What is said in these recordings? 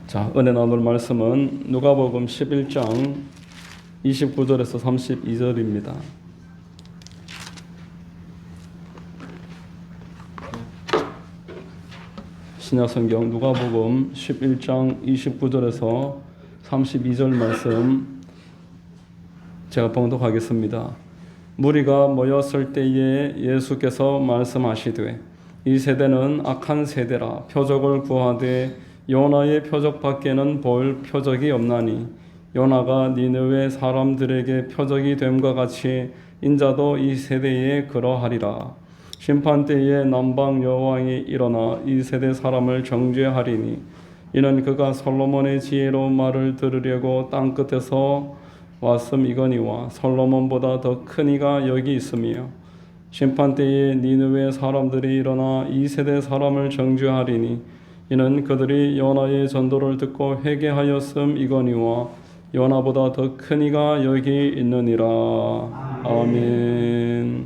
자, 은혜 나눌 말씀은 누가복음 11장 29절에서 32절입니다. 신약성경 누가복음 11장 29절에서 32절 말씀 제가 봉독하겠습니다. 무리가 모였을 때에 예수께서 말씀하시되 이 세대는 악한 세대라. 표적을 구하되 요나의 표적밖에는 볼 표적이 없나니 요나가 니느웨 사람들에게 표적이 됨과 같이 인자도 이 세대에 그러하리라. 심판 때에 남방 여왕이 일어나 이 세대 사람을 정죄하리니 이는 그가 솔로몬의 지혜로운 말을 들으려고 땅 끝에서 왔음이거니와 솔로몬보다 더 큰 이가 여기 있으며 심판 때에 니느웨 사람들이 일어나 이 세대 사람을 정죄하리니 이는 그들이 요나의 전도를 듣고 회개하였음이거니와 요나보다 더 큰 이가 여기 있느니라. 아멘.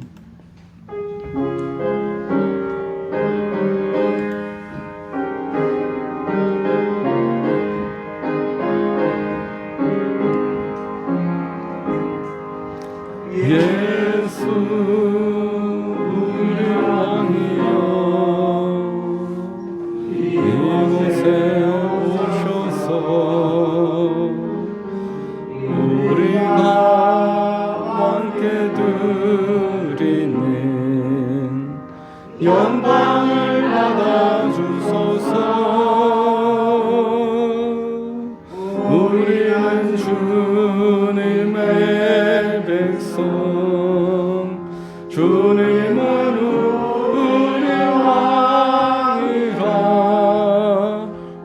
예수 우리 왕이여 이곳에 오셔서 우리가 왕께 드리는 영광을 받아주소서. 우리는 주님의 백성 주님은 우리 왕이라.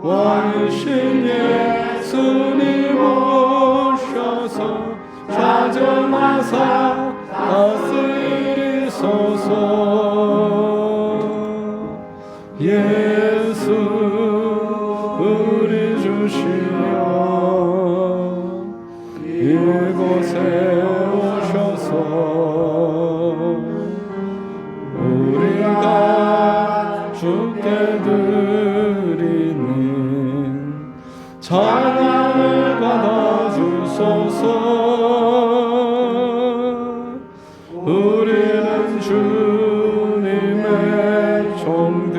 왕이신 예수님 오셔서 좌정하사 다스리소서. 예수 우리 주시여 이곳에 오셔서 우리가 주께 드리는 찬양을 받아주소서. 우리는 주님의 종들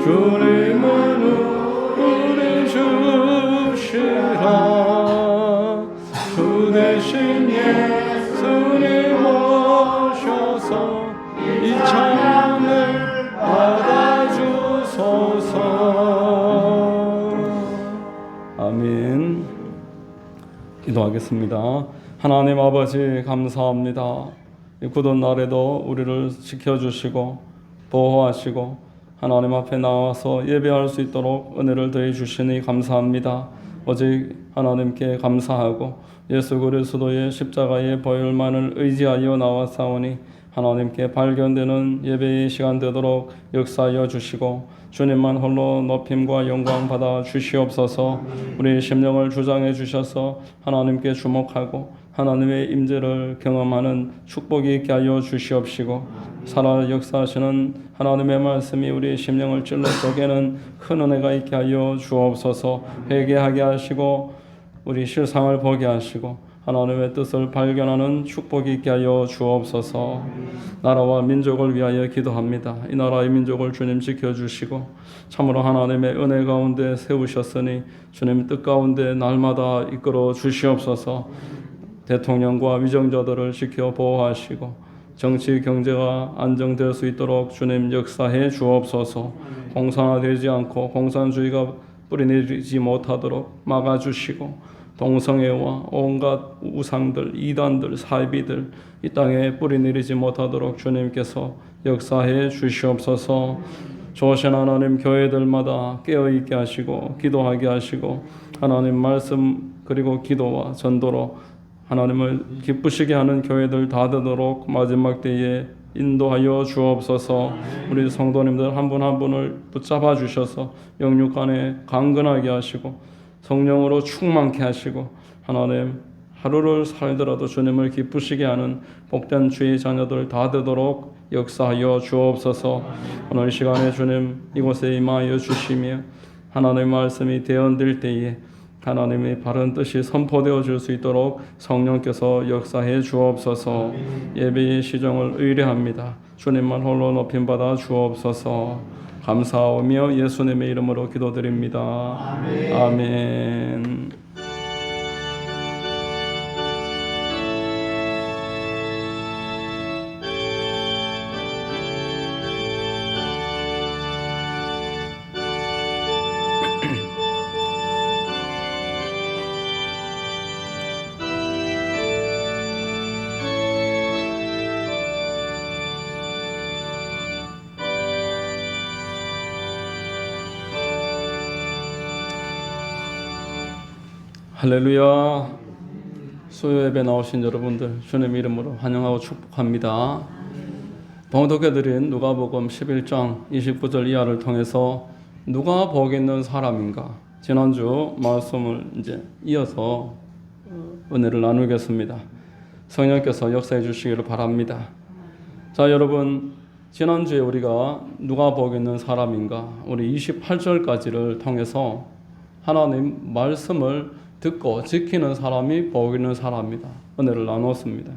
주님은 우리 주시라. 주 대신 예수님 오셔서 이 찬양을 받아주소서. 아멘. 기도하겠습니다. 하나님 아버지 감사합니다. 이 굳은 날에도 우리를 지켜주시고 보호하시고 하나님 앞에 나와서 예배할 수 있도록 은혜를 더해 주시니 감사합니다. 오직 하나님께 감사하고 예수 그리스도의 십자가의 보혈만을 의지하여 나왔사오니 하나님께 발견되는 예배의 시간 되도록 역사하여 주시고 주님만 홀로 높임과 영광 받아 주시옵소서. 우리 심령을 주장해 주셔서 하나님께 주목하고 하나님의 임재를 경험하는 축복이 있게 하여 주시옵시고 살아 역사하시는 하나님의 말씀이 우리 심령을 찔러 쪼개는 큰 은혜가 있게 하여 주옵소서. 회개하게 하시고 우리 실상을 보게 하시고 하나님의 뜻을 발견하는 축복이 있게 하여 주옵소서. 나라와 민족을 위하여 기도합니다. 이 나라의 민족을 주님 지켜주시고 참으로 하나님의 은혜 가운데 세우셨으니 주님 뜻 가운데 날마다 이끌어 주시옵소서. 대통령과 위정자들을 지켜 보호하시고 정치 경제가 안정될 수 있도록 주님 역사해 주옵소서. 공산화되지 않고 공산주의가 뿌리내리지 못하도록 막아주시고 동성애와 온갖 우상들, 이단들, 사이비들 이 땅에 뿌리내리지 못하도록 주님께서 역사해 주시옵소서. 조신 하나님 교회들마다 깨어있게 하시고 기도하게 하시고 하나님 말씀 그리고 기도와 전도로 하나님을 기쁘시게 하는 교회들 다 되도록 마지막 때에 인도하여 주옵소서. 우리 성도님들 한 분 한 분을 붙잡아 주셔서 영육 간에 강건하게 하시고 성령으로 충만케 하시고 하나님 하루를 살더라도 주님을 기쁘시게 하는 복된 주의 자녀들 다 되도록 역사하여 주옵소서. 오늘 이 시간에 주님 이곳에 임하여 주시며 하나님의 말씀이 대언될 때에 하나님의 바른 뜻이 선포되어 줄 수 있도록 성령께서 역사해 주옵소서. 예배의 시정을 의뢰합니다. 주님만 홀로 높임받아 주옵소서. 감사하며 예수님의 이름으로 기도드립니다. 아멘. 아멘. 할렐루야. 수요 예배 나오신 여러분들 주님 이름으로 환영하고 축복합니다. 봉독해드린 누가복음 11장 29절 이하를 통해서 누가 복 있는 사람인가, 지난주 말씀을 이제 이어서 은혜를 나누겠습니다. 성령께서 역사해 주시기를 바랍니다. 자, 여러분, 지난주에 우리가 누가 복 있는 사람인가, 우리 28절까지를 통해서 하나님 말씀을 듣고 지키는 사람이 복 있는 사람이다, 은혜를 나눴습니다.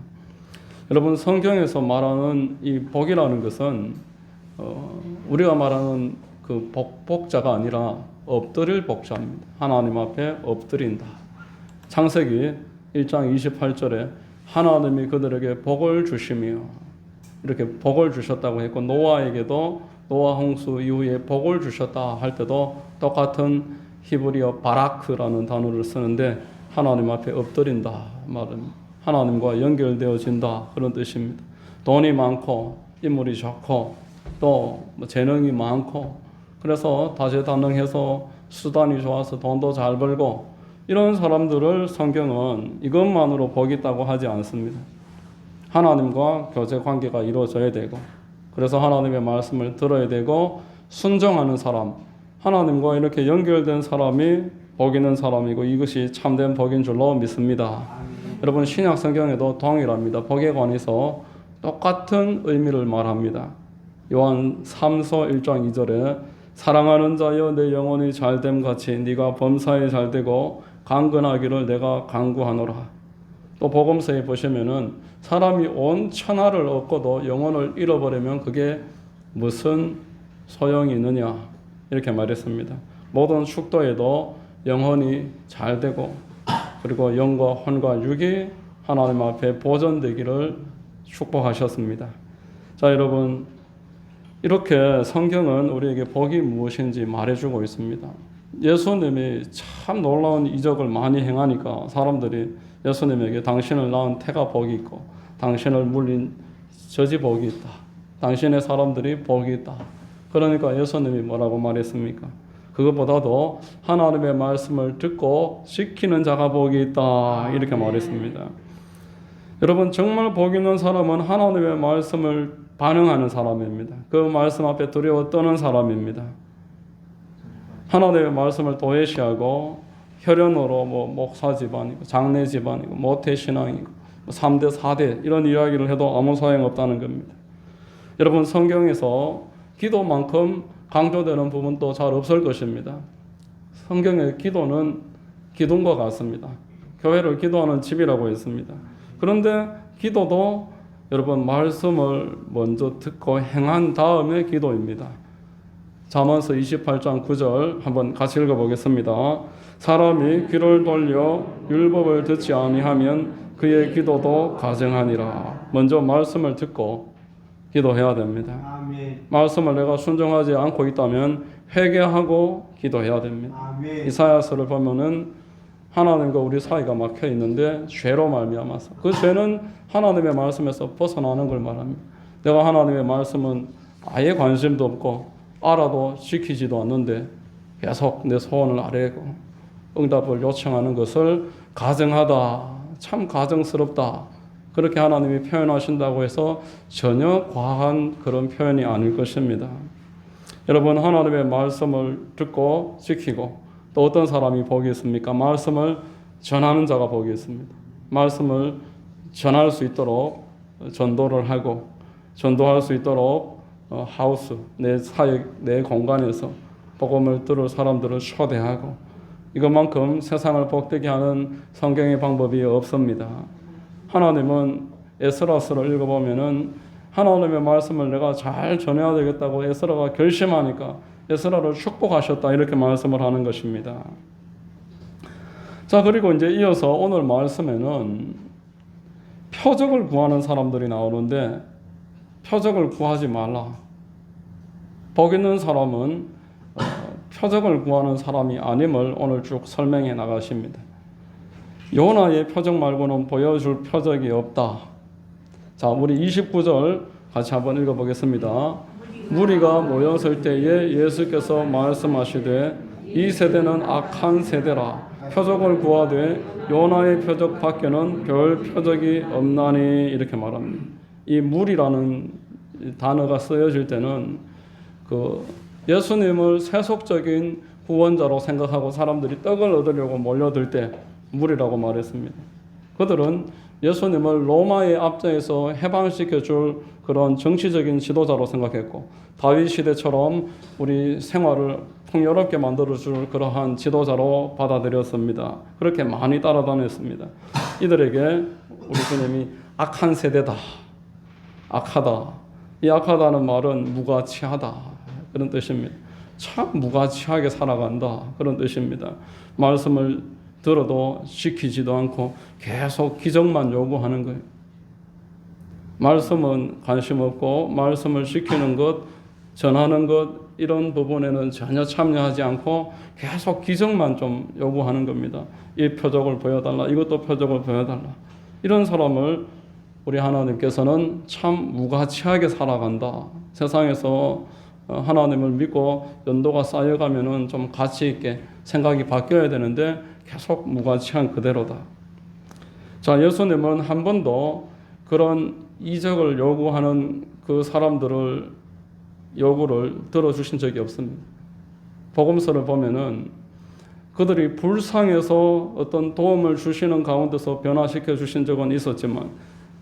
여러분, 성경에서 말하는 이 복이라는 것은 우리가 말하는 그 복자가 아니라 엎드릴 복자입니다. 하나님 앞에 엎드린다. 창세기 1장 28절에 하나님이 그들에게 복을 주시며 이렇게 복을 주셨다고 했고, 노아에게도 노아 홍수 이후에 복을 주셨다 할 때도 똑같은 히브리어 바라크라는 단어를 쓰는데 하나님 앞에 엎드린다 말은 하나님과 연결되어진다 그런 뜻입니다. 돈이 많고 인물이 좋고 또 재능이 많고 그래서 다재다능해서 수단이 좋아서 돈도 잘 벌고 이런 사람들을 성경은 이것만으로 복이 있다고 하지 않습니다. 하나님과 교제 관계가 이루어져야 되고, 그래서 하나님의 말씀을 들어야 되고, 순종하는 사람, 하나님과 이렇게 연결된 사람이 복 있는 사람이고, 이것이 참된 복인 줄로 믿습니다. 여러분, 신약 성경에도 동일합니다. 복에 관해서 똑같은 의미를 말합니다. 요한 3서 1장 2절에 사랑하는 자여 내 영혼이 잘됨 같이 네가 범사에 잘되고 강건하기를 내가 간구하노라. 또 복음서에 보시면은 사람이 온 천하를 얻고도 영혼을 잃어버리면 그게 무슨 소용이 있느냐 이렇게 말했습니다. 모든 축도에도 영혼이 잘되고 그리고 영과 혼과 육이 하나님 앞에 보존되기를 축복하셨습니다. 자, 여러분, 이렇게 성경은 우리에게 복이 무엇인지 말해주고 있습니다. 예수님이 참 놀라운 이적을 많이 행하니까 사람들이 예수님에게 당신을 낳은 태가 복이 있고 당신을 물린 젖이 복이 있다, 당신의 사람들이 복이 있다. 그러니까 예수님이 뭐라고 말했습니까? 그것보다도 하나님의 말씀을 듣고 지키는 자가 복이 있다 이렇게 말했습니다. 여러분, 정말 복 있는 사람은 하나님의 말씀을 반응하는 사람입니다. 그 말씀 앞에 두려워 떠는 사람입니다. 하나님의 말씀을 도외시하고 혈연으로 목사 집안이고 장례 집안이고 모태신앙이고 3대 4대 이런 이야기를 해도 아무 소용없다는 겁니다. 여러분, 성경에서 기도만큼 강조되는 부분도 잘 없을 것입니다. 성경의 기도는 기둥과 같습니다. 교회를 기도하는 집이라고 했습니다. 그런데 기도도 여러분 말씀을 먼저 듣고 행한 다음에 기도입니다. 잠언서 28장 9절 한번 같이 읽어보겠습니다. 사람이 귀를 돌려 율법을 듣지 아니하면 그의 기도도 가증하니라. 먼저 말씀을 듣고 기도해야 됩니다. 아멘. 말씀을 내가 순종하지 않고 있다면 회개하고 기도해야 됩니다. 아멘. 이사야서를 보면은 하나님과 우리 사이가 막혀 있는데 죄로 말미암아서 그 죄는 하나님의 말씀에서 벗어나는 걸 말합니다. 내가 하나님의 말씀은 아예 관심도 없고 알아도 지키지도 않는데 계속 내 소원을 아뢰고 응답을 요청하는 것을 가증하다, 참 가증스럽다, 그렇게 하나님이 표현하신다고 해서 전혀 과한 그런 표현이 아닐 것입니다. 여러분, 하나님의 말씀을 듣고 지키고 또 어떤 사람이 복이 있습니까? 말씀을 전하는 자가 복이 있습니다. 말씀을 전할 수 있도록 전도를 하고 전도할 수 있도록 하우스, 내 사역, 내 공간에서 복음을 들을 사람들을 초대하고 이것만큼 세상을 복되게 하는 성경의 방법이 없습니다. 하나님은 에스라서를 읽어보면은 하나님의 말씀을 내가 잘 전해야 되겠다고 에스라가 결심하니까 에스라를 축복하셨다 이렇게 말씀을 하는 것입니다. 자, 그리고 이제 이어서 오늘 말씀에는 표적을 구하는 사람들이 나오는데 표적을 구하지 말라. 복 있는 사람은 표적을 구하는 사람이 아님을 오늘 쭉 설명해 나가십니다. 요나의 표적 말고는 보여줄 표적이 없다. 자, 우리 29절 같이 한번 읽어보겠습니다. 무리가 모였을 때에 예수께서 말씀하시되 이 세대는 악한 세대라. 표적을 구하되 요나의 표적 밖에는 별 표적이 없나니 이렇게 말합니다. 이 무리라는 단어가 쓰여질 때는 예수님을 세속적인 구원자로 생각하고 사람들이 떡을 얻으려고 몰려들 때 무리라고 말했습니다. 그들은 예수님을 로마의 압제에서 해방시켜 줄 그런 정치적인 지도자로 생각했고 다윗 시대처럼 우리 생활을 풍요롭게 만들어 줄 그러한 지도자로 받아들였습니다. 그렇게 많이 따라다녔습니다. 이들에게 우리 주님이 악한 세대다, 악하다. 이 악하다는 말은 무가치하다 그런 뜻입니다. 참 무가치하게 살아간다 그런 뜻입니다. 말씀을 들어도 지키지도 않고 계속 기적만 요구하는 거예요. 말씀은 관심 없고 말씀을 지키는 것, 전하는 것 이런 부분에는 전혀 참여하지 않고 계속 기적만 좀 요구하는 겁니다. 이 표적을 보여달라, 이것도 표적을 보여달라. 이런 사람을 우리 하나님께서는 참 무가치하게 살아간다. 세상에서 하나님을 믿고 연도가 쌓여가면은 좀 가치 있게 생각이 바뀌어야 되는데 계속 무가치한 그대로다. 자, 예수님은 한 번도 그런 이적을 요구하는 그 사람들을 요구를 들어주신 적이 없습니다. 복음서를 보면은 그들이 불쌍해서 어떤 도움을 주시는 가운데서 변화시켜 주신 적은 있었지만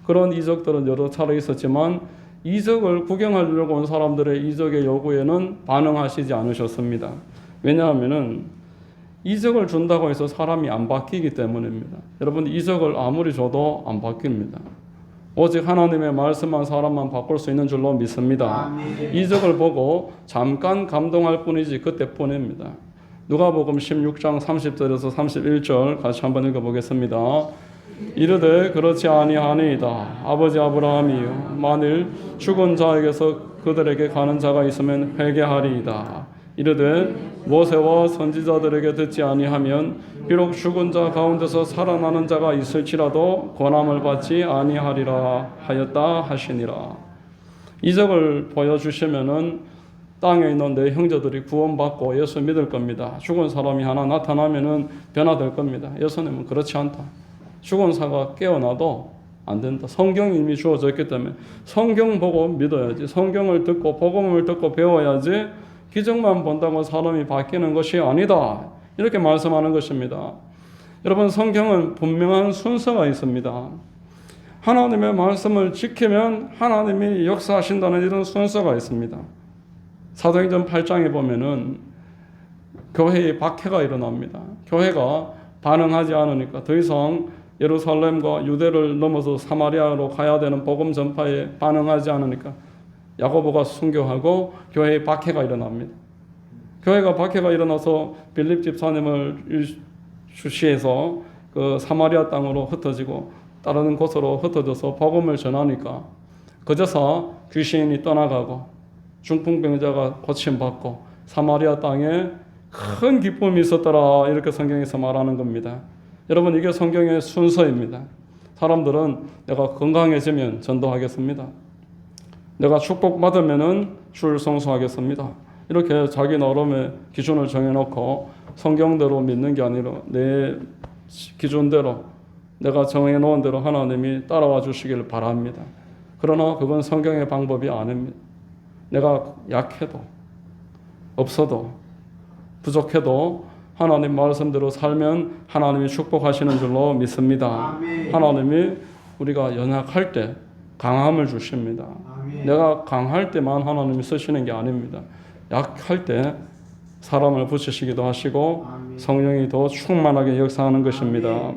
그런 이적들은 여러 차례 있었지만 이적을 구경하려고 온 사람들의 이적의 요구에는 반응하시지 않으셨습니다. 왜냐하면은 이적을 준다고 해서 사람이 안 바뀌기 때문입니다. 여러분 이적을 아무리 줘도 안 바뀝니다. 오직 하나님의 말씀만 사람만 바꿀 수 있는 줄로 믿습니다. 아멘. 이적을 보고 잠깐 감동할 뿐이지 그때뿐입니다. 누가복음 16장 30절에서 31절 같이 한번 읽어보겠습니다. 이르되 그렇지 아니하니이다. 아버지 아브라함이여 만일 죽은 자에게서 그들에게 가는 자가 있으면 회개하리이다. 이르되 모세와 선지자들에게 듣지 아니하면 비록 죽은 자 가운데서 살아나는 자가 있을지라도 권함을 받지 아니하리라 하였다 하시니라. 이적을 보여주시면은 땅에 있는 내 형제들이 구원받고 예수 믿을 겁니다. 죽은 사람이 하나 나타나면은 변화될 겁니다. 예수님은 그렇지 않다. 죽은 사가 깨어나도 안 된다. 성경이 이미 주어져 있기 때문에 성경 보고 믿어야지. 성경을 듣고 복음을 듣고 배워야지. 기적만 본다고 사람이 바뀌는 것이 아니다. 이렇게 말씀하는 것입니다. 여러분 성경은 분명한 순서가 있습니다. 하나님의 말씀을 지키면 하나님이 역사하신다는 이런 순서가 있습니다. 사도행전 8장에 보면은 교회에 박해가 일어납니다. 교회가 반응하지 않으니까 더 이상 예루살렘과 유대를 넘어서 사마리아로 가야 되는 복음 전파에 반응하지 않으니까 야고보가 순교하고 교회에 박해가 일어납니다. 교회가 박해가 일어나서 빌립 집사님을 주시해서 그 사마리아 땅으로 흩어지고 다른 곳으로 흩어져서 복음을 전하니까 그제서 귀신이 떠나가고 중풍병자가 고침받고 사마리아 땅에 큰 기쁨이 있었더라 이렇게 성경에서 말하는 겁니다. 여러분 이게 성경의 순서입니다. 사람들은 내가 건강해지면 전도하겠습니다. 내가 축복받으면은 줄 성수하겠습니다. 이렇게 자기 나름의 기준을 정해놓고 성경대로 믿는 게 아니라 내 기준대로 내가 정해놓은 대로 하나님이 따라와 주시기를 바랍니다. 그러나 그건 성경의 방법이 아닙니다. 내가 약해도 없어도 부족해도 하나님 말씀대로 살면 하나님이 축복하시는 줄로 믿습니다. 하나님이 우리가 연약할 때 강함을 주십니다. 내가 강할 때만 하나님이 쓰시는 게 아닙니다. 약할 때 사람을 붙이시기도 하시고 성령이 더 충만하게 역사하는 것입니다.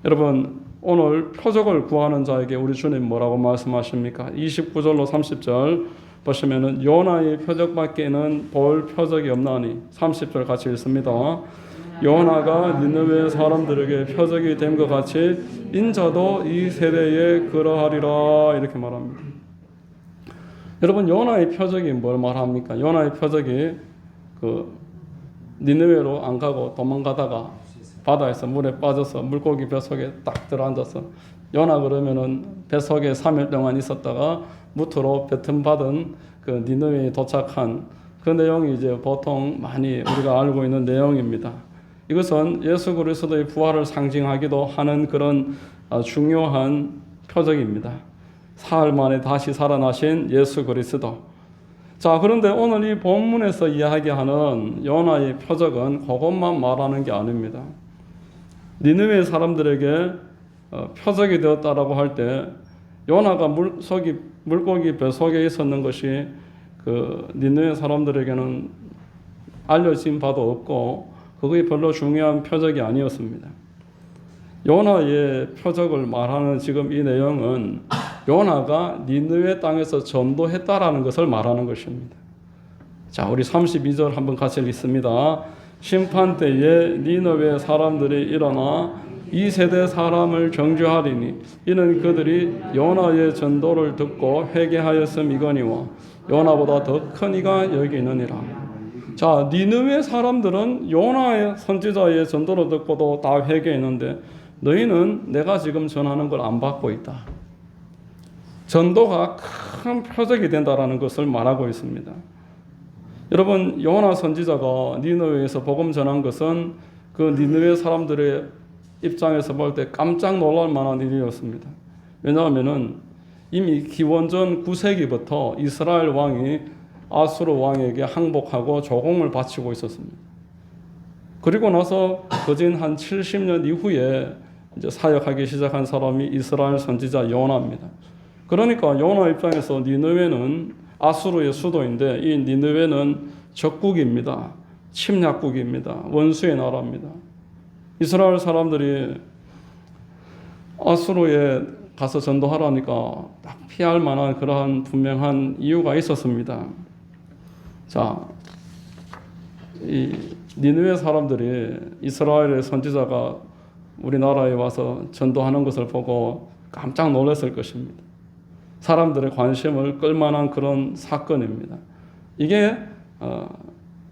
여러분, 오늘 표적을 구하는 자에게 우리 주님 뭐라고 말씀하십니까? 29절로 30절 보시면은 요나의 표적밖에는 볼 표적이 없나니 30절 같이 읽습니다. 요나가 니느웨 사람들에게 표적이 된 것 같이 인자도 이 세대에 그러하리라 이렇게 말합니다. 여러분, 요나의 표적이 뭘 말합니까? 요나의 표적이 니느웨로 안 가고 도망가다가 바다에서 물에 빠져서 물고기 뱃속에 딱 들어앉아서 요나 그러면은 뱃속에 3일 동안 있었다가 무트로 뱉음받은 그 니느웨에 도착한 그 내용이 이제 보통 많이 우리가 알고 있는 내용입니다. 이것은 예수 그리스도의 부활을 상징하기도 하는 그런 중요한 표적입니다. 사흘 만에 다시 살아나신 예수 그리스도. 자, 그런데 오늘 이 본문에서 이야기하는 요나의 표적은 그것만 말하는 게 아닙니다. 니느웨 사람들에게 표적이 되었다라고 할 때 요나가 물고기 뱃속에 있었는 것이 그 니느웨 사람들에게는 알려진 바도 없고 그게 별로 중요한 표적이 아니었습니다. 요나의 표적을 말하는 지금 이 내용은 요나가 니느웨 땅에서 전도했다라는 것을 말하는 것입니다. 자, 우리 32절 한번 같이 읽습니다. 심판 때에 니느웨 사람들이 일어나 이 세대 사람을 정죄하리니 이는 그들이 요나의 전도를 듣고 회개하였음이거니와 요나보다 더 큰 이가 여기 있느니라. 자, 니느웨 사람들은 요나의 선지자의 전도를 듣고도 다 회개했는데 너희는 내가 지금 전하는 걸 안 받고 있다. 전도가 큰 표적이 된다라는 것을 말하고 있습니다. 여러분, 요나 선지자가 니느웨에서 복음 전한 것은 그 니느웨 사람들의 입장에서 볼 때 깜짝 놀랄 만한 일이었습니다. 왜냐하면은 이미 기원전 9세기부터 이스라엘 왕이 아수르 왕에게 항복하고 조공을 바치고 있었습니다. 그리고 나서 거진 한 70년 이후에 이제 사역하기 시작한 사람이 이스라엘 선지자 요나입니다. 그러니까 요나 입장에서 니느웨는 아수르의 수도인데 이 니느웨는 적국입니다. 침략국입니다. 원수의 나라입니다. 이스라엘 사람들이 아수르에 가서 전도하라니까 딱 피할 만한 그러한 분명한 이유가 있었습니다. 자, 이 니느웨 사람들이 이스라엘의 선지자가 우리나라에 와서 전도하는 것을 보고 깜짝 놀랐을 것입니다. 사람들의 관심을 끌만한 그런 사건입니다. 이게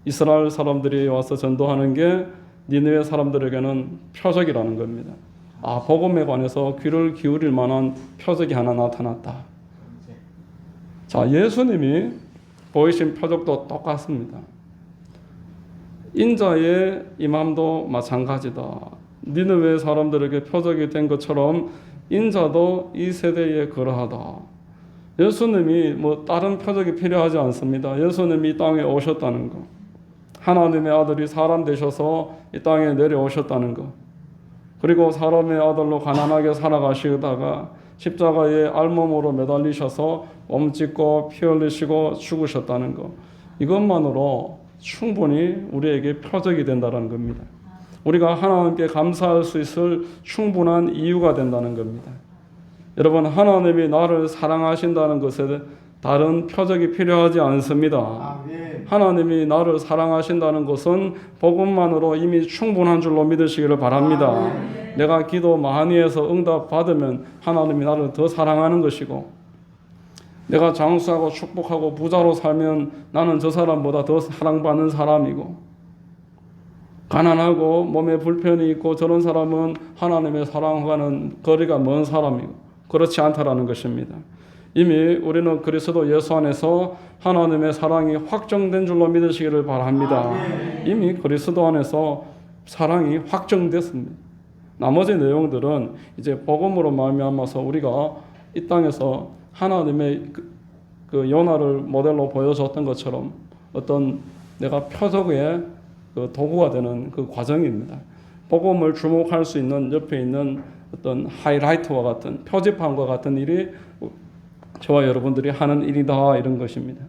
이스라엘 사람들이 와서 전도하는 게 니느웨 사람들에게는 표적이라는 겁니다. 아, 복음에 관해서 귀를 기울일 만한 표적이 하나 나타났다. 자, 예수님이 보이신 표적도 똑같습니다. 인자의 임함도 마찬가지다. 니느웨 사람들에게 표적이 된 것처럼 인자도 이 세대에 그러하다. 예수님이 뭐 다른 표적이 필요하지 않습니다. 예수님이 이 땅에 오셨다는 것, 하나님의 아들이 사람 되셔서 이 땅에 내려오셨다는 것, 그리고 사람의 아들로 가난하게 살아가시다가 십자가에 알몸으로 매달리셔서 몸 찢고 피 흘리시고 죽으셨다는 것, 이것만으로 충분히 우리에게 표적이 된다는 겁니다. 우리가 하나님께 감사할 수 있을 충분한 이유가 된다는 겁니다. 여러분, 하나님이 나를 사랑하신다는 것에 다른 표적이 필요하지 않습니다. 하나님이 나를 사랑하신다는 것은 복음만으로 이미 충분한 줄로 믿으시기를 바랍니다. 내가 기도 많이 해서 응답 받으면 하나님이 나를 더 사랑하는 것이고, 내가 장수하고 축복하고 부자로 살면 나는 저 사람보다 더 사랑받는 사람이고, 가난하고 몸에 불편이 있고 저런 사람은 하나님의 사랑과는 거리가 먼 사람이고, 그렇지 않다라는 것입니다. 이미 우리는 그리스도 예수 안에서 하나님의 사랑이 확정된 줄로 믿으시기를 바랍니다. 이미 그리스도 안에서 사랑이 확정됐습니다. 나머지 내용들은 이제 복음으로 말미암아서 우리가 이 땅에서 하나님의 그 요나를 모델로 보여줬던 것처럼 어떤 내가 표적에 그 도구가 되는 그 과정입니다. 복음을 주목할 수 있는 옆에 있는 어떤 하이라이트와 같은 표지판과 같은 일이 저와 여러분들이 하는 일이다, 이런 것입니다.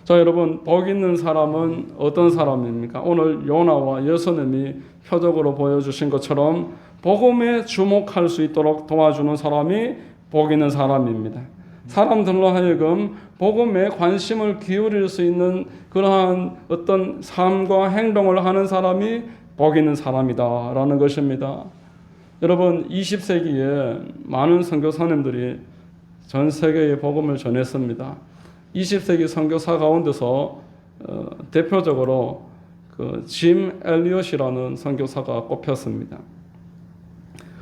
자, 여러분, 복 있는 사람은 어떤 사람입니까? 오늘 요나와 여선님이 표적으로 보여주신 것처럼 복음에 주목할 수 있도록 도와주는 사람이 복 있는 사람입니다. 사람들로 하여금 복음에 관심을 기울일 수 있는 그러한 어떤 삶과 행동을 하는 사람이 복 있는 사람이다라는 것입니다. 여러분, 20세기에 많은 선교사님들이 전 세계에 복음을 전했습니다. 20세기 선교사 가운데서 대표적으로 그 짐 엘리엇이라는 선교사가 꼽혔습니다.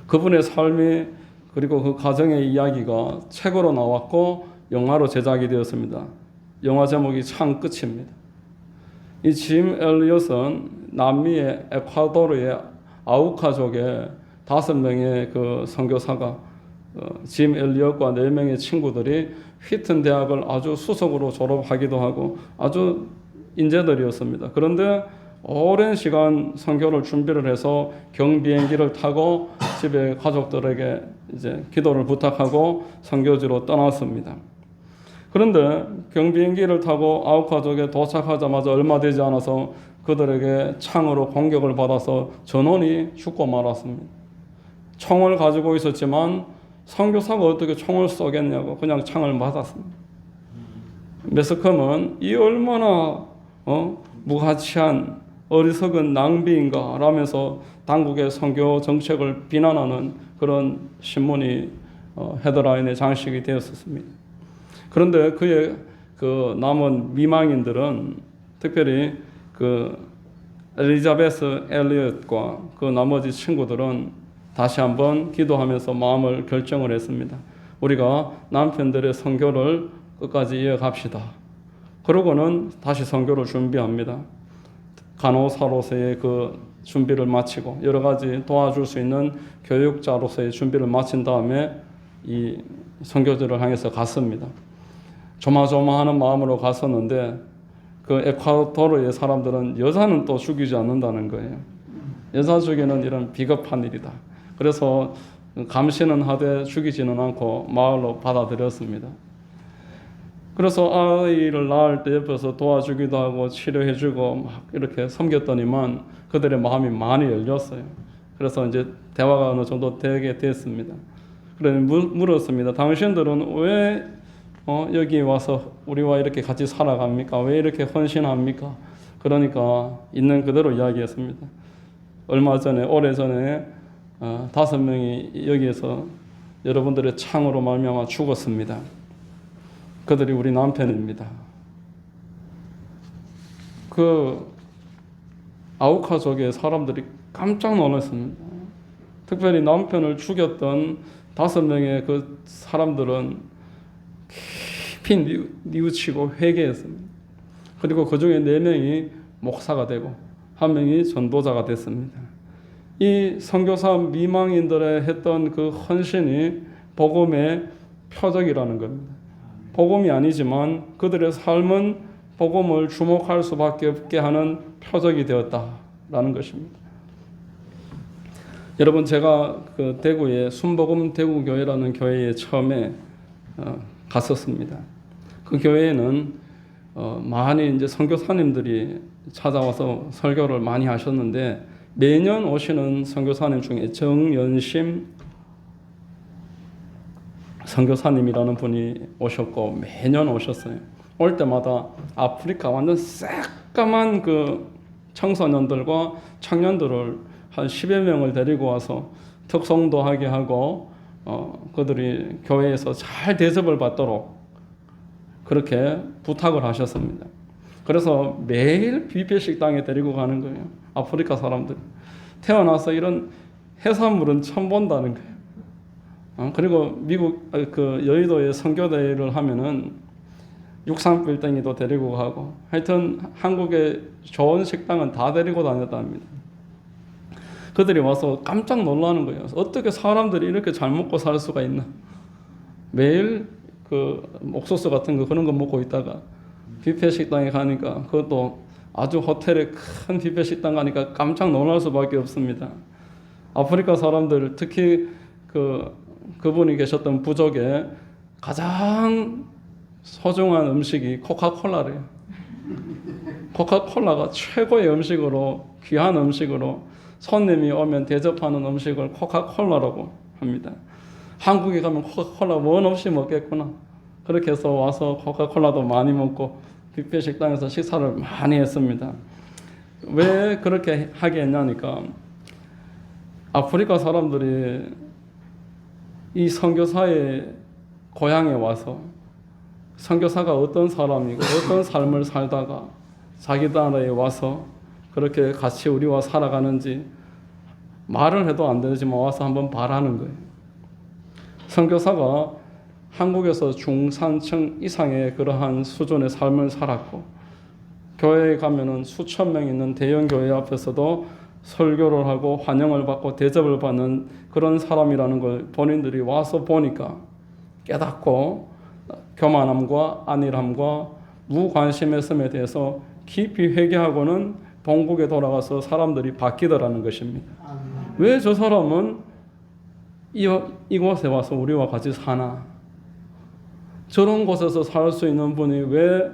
그분의 삶이 그리고 그 가정의 이야기가 책으로 나왔고 영화로 제작이 되었습니다. 영화 제목이 참 끝입니다. 이 짐 엘리엇은 남미의 에콰도르의 아우카족의 5명의 그 선교사가 짐 엘리엇과 4명의 친구들이 휘튼 대학을 아주 수석으로 졸업하기도 하고 아주 인재들이었습니다. 그런데 오랜 시간 선교를 준비를 해서 경비행기를 타고 집에 가족들에게 이제 기도를 부탁하고 선교지로 떠났습니다. 그런데 경비행기를 타고 아우카족에 도착하자마자 얼마 되지 않아서 그들에게 창으로 공격을 받아서 전원이 죽고 말았습니다. 총을 가지고 있었지만 선교사가 어떻게 총을 쏘겠냐고 그냥 창을 맞았습니다. 매스컴은 이 얼마나 무가치한 어리석은 낭비인가 라면서 당국의 선교 정책을 비난하는 그런 신문이 헤드라인의 장식이 되었습니다. 그런데 그의 그 남은 미망인들은 특별히 그 엘리자베스 엘리엇과 그 나머지 친구들은 다시 한번 기도하면서 마음을 결정을 했습니다. 우리가 남편들의 선교를 끝까지 이어갑시다. 그러고는 다시 선교를 준비합니다. 간호사로서의 그 준비를 마치고 여러 가지 도와줄 수 있는 교육자로서의 준비를 마친 다음에 이 선교지를 향해서 갔습니다. 조마조마하는 마음으로 갔었는데 그 에콰도르의 사람들은 여자는 또 죽이지 않는다는 거예요. 여자 죽이는 일은 비겁한 일이다. 그래서 감시는 하되 죽이지는 않고 마을로 받아들였습니다. 그래서 아이를 낳을 때 옆에서 도와주기도 하고 치료해주고 막 이렇게 섬겼더니만 그들의 마음이 많이 열렸어요. 그래서 이제 대화가 어느 정도 되게 됐습니다. 그래서 물었습니다. 당신들은 왜 여기 와서 우리와 이렇게 같이 살아갑니까? 왜 이렇게 헌신합니까? 그러니까 있는 그대로 이야기했습니다. 얼마 전에, 오래전에 5명이 여기에서 여러분들의 창으로 말미암아 죽었습니다. 그들이 우리 남편입니다. 그 아우카족의 사람들이 깜짝 놀랐습니다. 특별히 남편을 죽였던 5명의 그 사람들은 깊이 뉘우치고 회개했습니다. 그리고 그 중에 4명이 목사가 되고 1명이 전도자가 됐습니다. 이 선교사 미망인들의 했던 그 헌신이 복음의 표적이라는 겁니다. 복음이 아니지만 그들의 삶은 복음을 주목할 수밖에 없게 하는 표적이 되었다라는 것입니다. 여러분, 제가 그 대구의 순복음 대구교회라는 교회에 처음에 갔었습니다. 그 교회에는 많이 이제 선교사님들이 찾아와서 설교를 많이 하셨는데 매년 오시는 선교사님 중에 정연심 선교사님이라는 분이 오셨고 매년 오셨어요. 올 때마다 아프리카 완전 새까만 그 청소년들과 청년들을 한 10여 명을 데리고 와서 특송도 하게 하고 그들이 교회에서 잘 대접을 받도록 그렇게 부탁을 하셨습니다. 그래서 매일 뷔페 식당에 데리고 가는 거예요. 아프리카 사람들. 태어나서 이런 해산물은 처음 본다는 거예요. 그리고 미국 그 여의도에 선교대회를 하면은 육상빌딩이도 데리고 가고 하여튼 한국의 좋은 식당은 다 데리고 다녔답니다. 그들이 와서 깜짝 놀라는 거예요. 어떻게 사람들이 이렇게 잘 먹고 살 수가 있나? 매일 그 옥수수 같은 거 그런 거 먹고 있다가 뷔페 식당에 가니까 그것도 아주 호텔에 큰 뷔페 식당 가니까 깜짝 놀랄 수밖에 없습니다. 아프리카 사람들, 특히 그분이 계셨던 부족의 가장 소중한 음식이 코카콜라래요. 코카콜라가 최고의 음식으로, 귀한 음식으로, 손님이 오면 대접하는 음식을 코카콜라라고 합니다. 한국에 가면 코카콜라 원 없이 먹겠구나. 그렇게 해서 와서 코카콜라도 많이 먹고 뷔페 식당에서 식사를 많이 했습니다. 왜 그렇게 하게 했냐니까, 아프리카 사람들이 이 선교사의 고향에 와서 선교사가 어떤 사람이고 어떤 삶을 살다가 자기 나라에 와서 그렇게 같이 우리와 살아가는지 말을 해도 안 되지만 와서 한번 바라는 거예요. 선교사가 한국에서 중산층 이상의 그러한 수준의 삶을 살았고, 교회에 가면은 수천 명 있는 대형 교회 앞에서도 설교를 하고 환영을 받고 대접을 받는 그런 사람이라는 걸 본인들이 와서 보니까 깨닫고 교만함과 안일함과 무관심했음에 대해서 깊이 회개하고는 본국에 돌아가서 사람들이 바뀌더라는 것입니다. 왜 저 사람은 이곳에 와서 우리와 같이 사나? 저런 곳에서 살 수 있는 분이 왜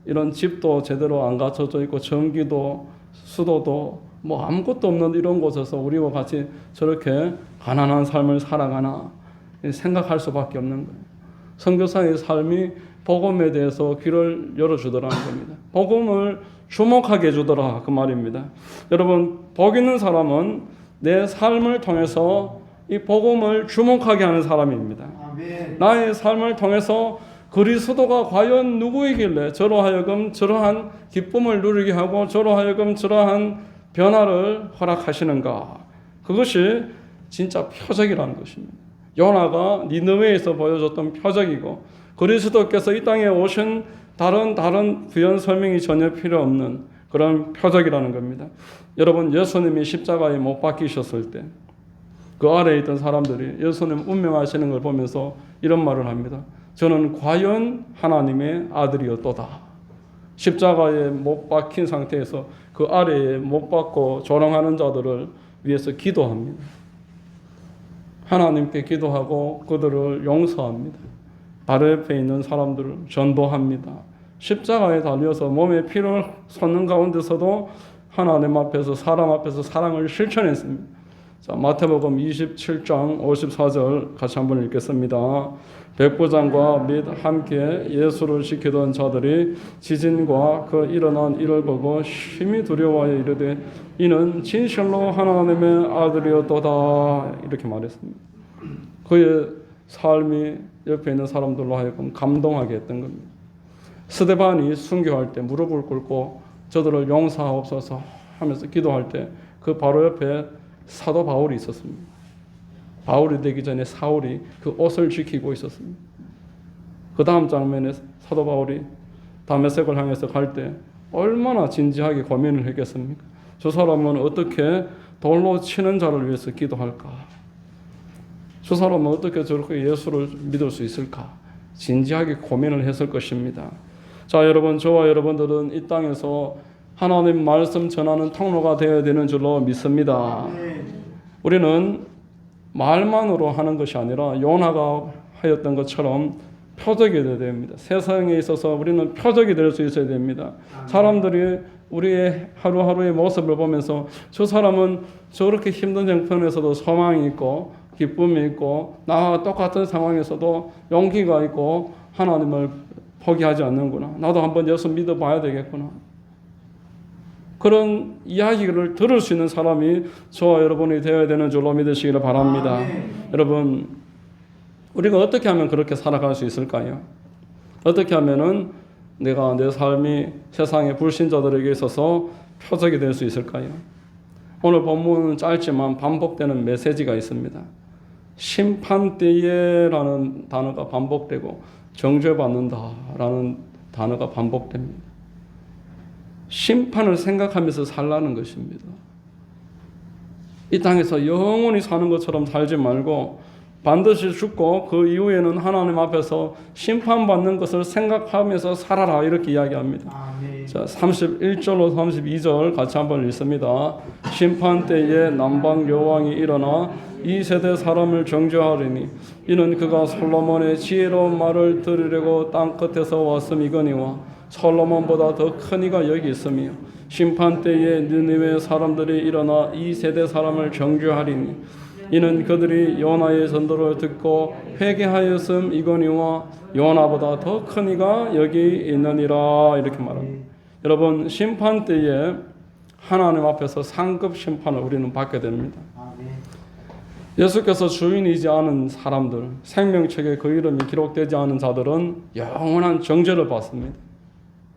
이런 집도 제대로 안 갖춰져 있고 전기도 수도도 뭐 아무것도 없는 이런 곳에서 우리와 같이 저렇게 가난한 삶을 살아가나 생각할 수밖에 없는 거예요. 선교사의 삶이 복음에 대해서 귀를 열어주더라는 겁니다. 복음을 주목하게 해주더라 그 말입니다. 여러분, 복 있는 사람은 내 삶을 통해서 이 복음을 주목하게 하는 사람입니다. 아멘. 나의 삶을 통해서 그리스도가 과연 누구이길래 저로 하여금 저러한 기쁨을 누리게 하고 저로 하여금 저러한 변화를 허락하시는가. 그것이 진짜 표적이라는 것입니다. 요나가 니느웨에서 보여줬던 표적이고, 그리스도께서 이 땅에 오신 다른 부연 설명이 전혀 필요 없는 그런 표적이라는 겁니다. 여러분, 예수님이 십자가에 못 박히셨을 때 그 아래에 있던 사람들이 예수님 운명하시는 걸 보면서 이런 말을 합니다. 저는 과연 하나님의 아들이었도다. 십자가에 못 박힌 상태에서 그 아래에 못 박고 조롱하는 자들을 위해서 기도합니다. 하나님께 기도하고 그들을 용서합니다. 바로 옆에 있는 사람들을 전도합니다. 십자가에 달려서 몸에 피를 쏟는 가운데서도 하나님 앞에서 사람 앞에서 사랑을 실천했습니다. 자, 마태복음 27장 54절 같이 한번 읽겠습니다. 백부장과 및 함께 예수를 지키던 자들이 지진과 그 일어난 일을 보고 심히 두려워하여 이르되 이는 진실로 하나님의 아들이었도다 이렇게 말했습니다. 그의 삶이 옆에 있는 사람들로 하여금 감동하게 했던 겁니다. 스데반이 순교할 때 무릎을 꿇고 저들을 용서하옵소서 하면서 기도할 때 그 바로 옆에 사도 바울이 있었습니다. 바울이 되기 전에 사울이 그 옷을 지키고 있었습니다. 그 다음 장면에 사도 바울이 다메섹을 향해서 갈 때 얼마나 진지하게 고민을 했겠습니까? 저 사람은 어떻게 돌로 치는 자를 위해서 기도할까? 저 사람은 어떻게 저렇게 예수를 믿을 수 있을까? 진지하게 고민을 했을 것입니다. 자, 여러분, 저와 여러분들은 이 땅에서 하나님 말씀 전하는 통로가 되어야 되는 줄로 믿습니다. 우리는 말만으로 하는 것이 아니라 요나가 하였던 것처럼 표적이 되어야 됩니다. 세상에 있어서 우리는 표적이 될 수 있어야 됩니다. 사람들이 우리의 하루하루의 모습을 보면서 저 사람은 저렇게 힘든 형편에서도 소망이 있고 기쁨이 있고 나와 똑같은 상황에서도 용기가 있고 하나님을 포기하지 않는구나. 나도 한번 예수 믿어봐야 되겠구나. 그런 이야기를 들을 수 있는 사람이 저와 여러분이 되어야 되는 줄로 믿으시기를 바랍니다. 여러분, 우리가 어떻게 하면 그렇게 살아갈 수 있을까요? 어떻게 하면은 내가 내 삶이 세상의 불신자들에게 있어서 표적이 될 수 있을까요? 오늘 본문은 짧지만 반복되는 메시지가 있습니다. 심판 때에라는 단어가 반복되고 정죄받는다라는 단어가 반복됩니다. 심판을 생각하면서 살라는 것입니다. 이 땅에서 영원히 사는 것처럼 살지 말고 반드시 죽고 그 이후에는 하나님 앞에서 심판받는 것을 생각하면서 살아라 이렇게 이야기합니다. 아멘. 자, 31절로 32절 같이 한번 읽습니다. 심판 때에 남방 여왕이 일어나 이 세대 사람을 정죄하리니 이는 그가 솔로몬의 지혜로운 말을 들으려고 땅 끝에서 왔음이거니와 솔로몬보다 더 큰 이가 여기 있으며 심판 때에 느니웨 사람들이 일어나 이 세대 사람을 정죄하리니 이는 그들이 요나의 전도를 듣고 회개하였음이거니와 요나보다 더 큰 이가 여기 있느니라. 이렇게 말합니다. 여러분, 심판 때에 하나님 앞에서 상급 심판을 우리는 받게 됩니다. 예수께서 주인이지 않은 사람들, 생명책에 그 이름이 기록되지 않은 자들은 영원한 정죄를 받습니다.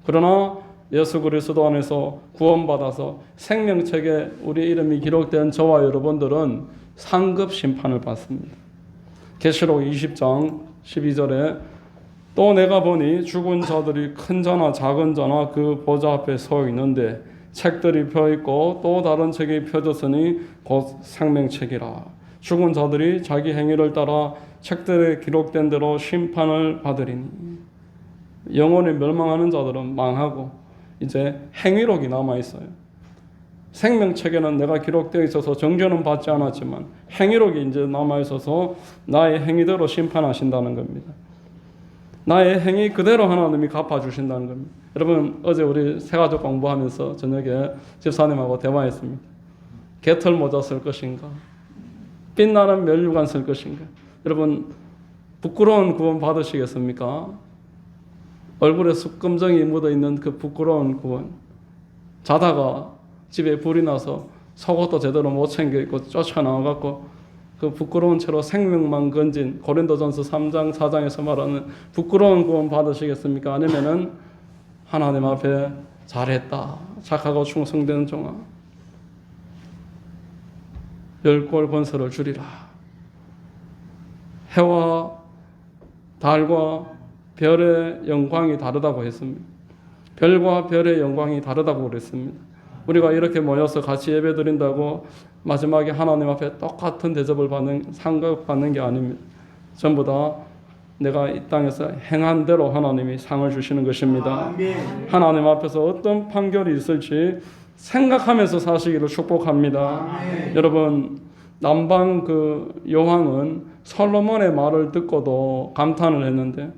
그러나 예수 그리스도 안에서 구원받아서 생명책에 우리 이름이 기록된 저와 여러분들은 상급 심판을 받습니다. 계시록 20장 12절에 또 내가 보니 죽은 자들이 큰 자나 작은 자나 그 보좌 앞에 서 있는데 책들이 펴 있고 또 다른 책이 펴졌으니 곧 생명책이라. 죽은 자들이 자기 행위를 따라 책들에 기록된 대로 심판을 받으리니. 영원히 멸망하는 자들은 망하고 이제 행위록이 남아 있어요. 생명책에는 내가 기록되어 있어서 정죄는 받지 않았지만 행위록이 이제 남아 있어서 나의 행위대로 심판하신다는 겁니다. 나의 행위 그대로 하나님이 갚아주신다는 겁니다. 여러분, 어제 우리 새가족 공부하면서 저녁에 집사님하고 대화했습니다. 개털 모자 쓸 것인가? 빛나는 면류관 쓸 것인가? 여러분, 부끄러운 구원 받으시겠습니까? 얼굴에 숯금정이 묻어있는 그 부끄러운 구원. 자다가 집에 불이 나서 속옷도 제대로 못 챙겨 입고 쫓아나와갖고 그 부끄러운 채로 생명만 건진 고린도전서 3장 4장에서 말하는 부끄러운 구원 받으시겠습니까? 아니면은 하나님 앞에 잘했다, 착하고 충성된 종아, 열골 권세를 주리라. 해와 달과 별의 영광이 다르다고 했습니다. 별과 별의 영광이 다르다고 그랬습니다. 우리가 이렇게 모여서 같이 예배 드린다고 마지막에 하나님 앞에 똑같은 대접을 받는, 상급 받는 게 아닙니다. 전부 다 내가 이 땅에서 행한 대로 하나님이 상을 주시는 것입니다. 아멘. 하나님 앞에서 어떤 판결이 있을지 생각하면서 사시기를 축복합니다. 아멘. 여러분, 남방 그 여왕은 솔로몬의 말을 듣고도 감탄을 했는데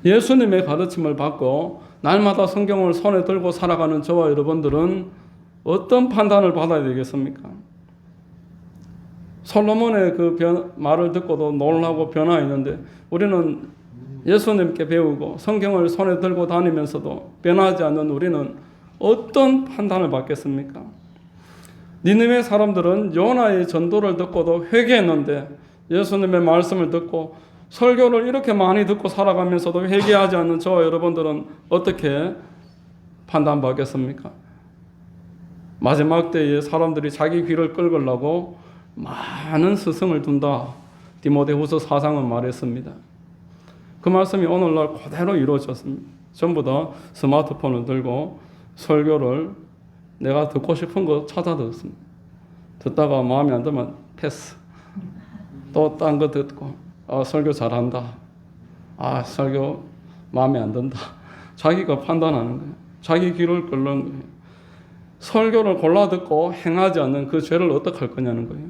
예수님의 가르침을 받고 날마다 성경을 손에 들고 살아가는 저와 여러분들은 어떤 판단을 받아야 되겠습니까? 솔로몬의 그 말을 듣고도 놀라고 변화했는데 우리는 예수님께 배우고 성경을 손에 들고 다니면서도 변하지 않는 우리는 어떤 판단을 받겠습니까? 니느웨 사람들은 요나의 전도를 듣고도 회개했는데 예수님의 말씀을 듣고 설교를 이렇게 많이 듣고 살아가면서도 회개하지 않는 저와 여러분들은 어떻게 판단받겠습니까? 마지막 때에 사람들이 자기 귀를 끌으려고 많은 스승을 둔다. 디모데후서 4장은 말했습니다. 그 말씀이 오늘날 그대로 이루어졌습니다. 전부 다 스마트폰을 들고 설교를 내가 듣고 싶은 거 찾아 듣습니다. 듣다가 마음에 안 들면 패스. 또 딴 거 듣고 설교 잘한다. 설교 마음에 안 든다. 자기가 판단하는 거예요. 자기 귀를 끌는 거예요. 설교를 골라 듣고 행하지 않는 그 죄를 어떻게 할 거냐는 거예요.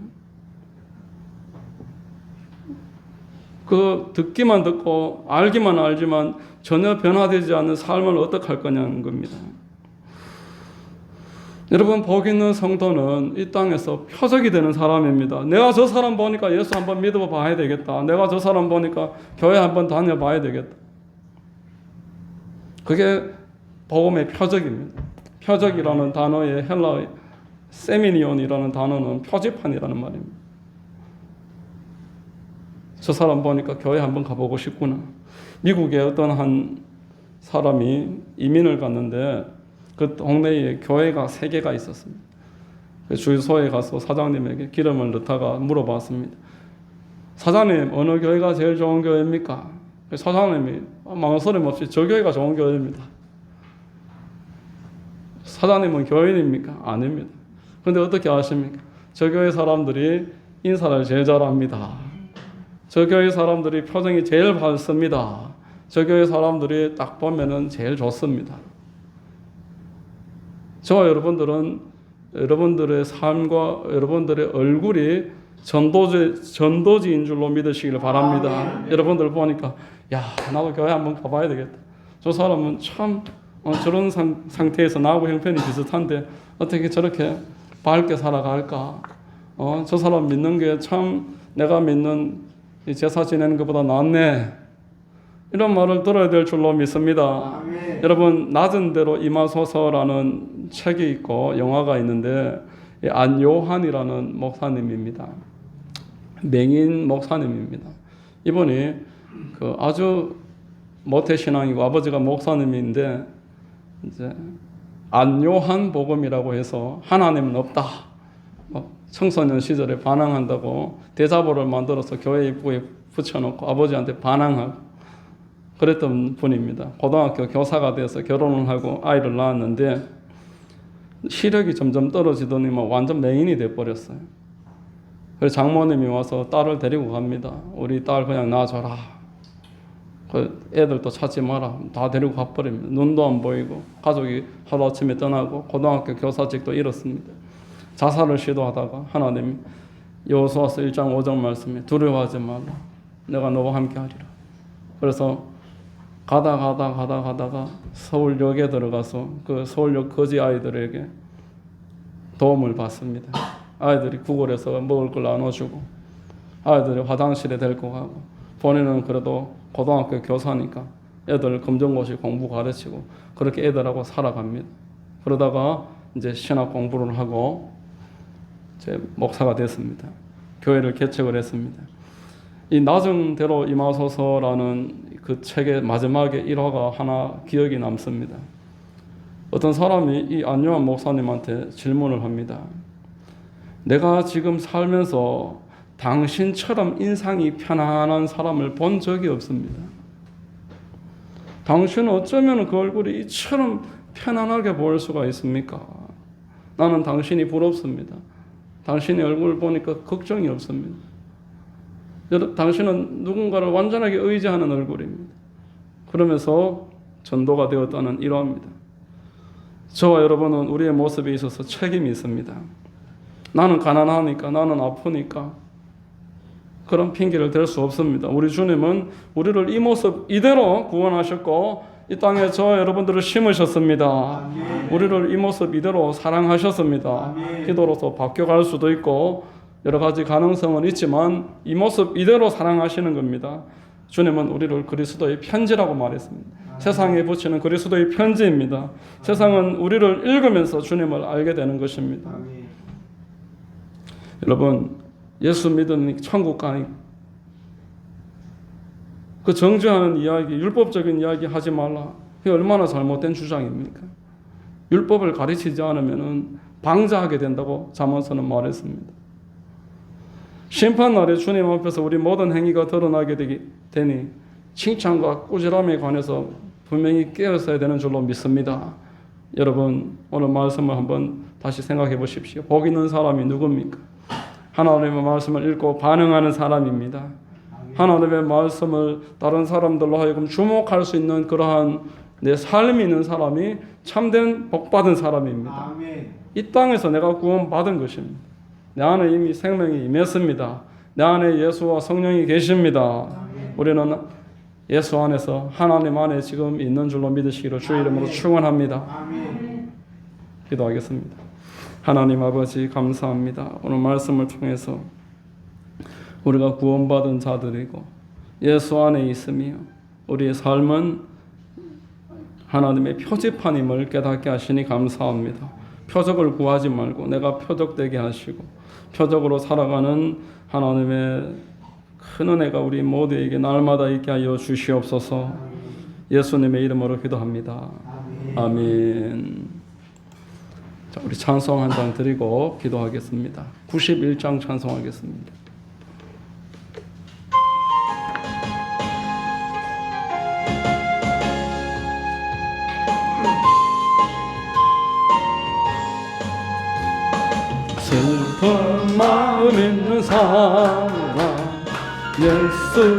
그 듣기만 듣고 알기만 알지만 전혀 변화되지 않는 삶을 어떻게 할 거냐는 겁니다. 여러분, 복 있는 성도는 이 땅에서 표적이 되는 사람입니다. 내가 저 사람 보니까 예수 한번 믿어봐야 되겠다. 내가 저 사람 보니까 교회 한번 다녀봐야 되겠다. 그게 복음의 표적입니다. 표적이라는 단어의 헬라의 세미니온이라는 단어는 표지판이라는 말입니다. 저 사람 보니까 교회 한번 가보고 싶구나. 미국에 어떤 한 사람이 이민을 갔는데 그 동네에 교회가 3개가 있었습니다. 주유소에 가서 사장님에게 기름을 넣다가 물어봤습니다. 사장님, 어느 교회가 제일 좋은 교회입니까? 사장님이 망설임 없이 저 교회가 좋은 교회입니다. 사장님은 교인입니까? 아닙니다. 그런데 어떻게 아십니까? 저 교회 사람들이 인사를 제일 잘합니다. 저 교회 사람들이 표정이 제일 밝습니다. 저 교회 사람들이 딱 보면은 제일 좋습니다. 저와 여러분들은 여러분들의 삶과 여러분들의 얼굴이 전도지인 줄로 믿으시기를 바랍니다. 여러분들 보니까 야, 나도 교회 한번 가봐야 되겠다. 저 사람은 참 저런 상태에서 나하고 형편이 비슷한데 어떻게 저렇게 밝게 살아갈까? 저 사람 믿는 게 참 내가 믿는 이 제사 지내는 것보다 낫네. 이런 말을 들어야 될 줄로 믿습니다. 아멘. 여러분, 낮은 대로 임하소서라는 책이 있고 영화가 있는데 안요한이라는 목사님입니다. 맹인 목사님입니다. 이분이 아주 모태신앙이고 아버지가 목사님인데 이제 안요한 복음이라고 해서 하나님은 없다. 청소년 시절에 반항한다고 대자보를 만들어서 교회 입구에 붙여놓고 아버지한테 반항하고 그랬던 분입니다. 고등학교 교사가 돼서 결혼을 하고 아이를 낳았는데 시력이 점점 떨어지더니 완전 맹인이 돼버렸어요. 그래서 장모님이 와서 딸을 데리고 갑니다. 우리 딸 그냥 놔줘라. 애들도 찾지 마라. 다 데리고 가버립니다. 눈도 안 보이고 가족이 하루아침에 떠나고 고등학교 교사직도 잃었습니다. 자살을 시도하다가 하나님이 여호수아서 1장 5절 말씀에 두려워하지 말라. 내가 너와 함께 하리라. 그래서 가다가 서울역에 들어가서 그 서울역 거지 아이들에게 도움을 받습니다. 아이들이 구걸해서 먹을 걸 나눠주고 아이들이 화장실에 데리고 가고 본인은 그래도 고등학교 교사니까 애들 검정고시 공부 가르치고 그렇게 애들하고 살아갑니다. 그러다가 이제 신학 공부를 하고 제 목사가 됐습니다. 교회를 개척을 했습니다. 이 낮은 대로 임하소서라는 그 책의 마지막에 일화가 하나 기억이 남습니다. 어떤 사람이 이 안요한 목사님한테 질문을 합니다. 내가 지금 살면서 당신처럼 인상이 편안한 사람을 본 적이 없습니다. 당신은 어쩌면 그 얼굴이 이처럼 편안하게 보일 수가 있습니까? 나는 당신이 부럽습니다. 당신의 얼굴을 보니까 걱정이 없습니다. 당신은 누군가를 완전하게 의지하는 얼굴입니다. 그러면서 전도가 되었다는 일화입니다. 저와 여러분은 우리의 모습에 있어서 책임이 있습니다. 나는 가난하니까, 나는 아프니까 그런 핑계를 댈 수 없습니다. 우리 주님은 우리를 이 모습 이대로 구원하셨고 이 땅에 저와 여러분들을 심으셨습니다. 아멘. 우리를 이 모습 이대로 사랑하셨습니다. 아멘. 기도로서 바뀌어갈 수도 있고 여러 가지 가능성은 있지만 이 모습 이대로 사랑하시는 겁니다. 주님은 우리를 그리스도의 편지라고 말했습니다. 아멘. 세상에 붙이는 그리스도의 편지입니다. 아멘. 세상은 우리를 읽으면서 주님을 알게 되는 것입니다. 아멘. 여러분, 예수 믿으니 천국 가니 그 정죄하는 이야기, 율법적인 이야기 하지 말라. 그게 얼마나 잘못된 주장입니까? 율법을 가르치지 않으면 방자하게 된다고 잠언서는 말했습니다. 심판날에 주님 앞에서 우리 모든 행위가 드러나게 되니 칭찬과 꾸지람에 관해서 분명히 깨어서야 되는 줄로 믿습니다. 여러분, 오늘 말씀을 한번 다시 생각해 보십시오. 복 있는 사람이 누굽니까? 하나님의 말씀을 읽고 반응하는 사람입니다. 하나님의 말씀을 다른 사람들로 하여금 주목할 수 있는 그러한 내 삶이 있는 사람이 참된 복받은 사람입니다. 아멘. 이 땅에서 내가 구원받은 것입니다. 내 안에 이미 생명이 임했습니다. 내 안에 예수와 성령이 계십니다. 아멘. 우리는 예수 안에서 하나님 안에 지금 있는 줄로 믿으시기를 주의 이름으로 축원합니다. 아멘. 기도하겠습니다. 하나님 아버지 감사합니다. 오늘 말씀을 통해서 우리가 구원받은 자들이고 예수 안에 있으며 우리의 삶은 하나님의 표지판임을 깨닫게 하시니 감사합니다. 표적을 구하지 말고 내가 표적되게 하시고 표적으로 살아가는 하나님의 큰 은혜가 우리 모두에게 날마다 있게 하여 주시옵소서. 예수님의 이름으로 기도합니다. 아멘. 자, 우리 찬송 한 장 드리고 기도하겠습니다. 91장 찬송하겠습니다. 슬픈 마음 있는 사람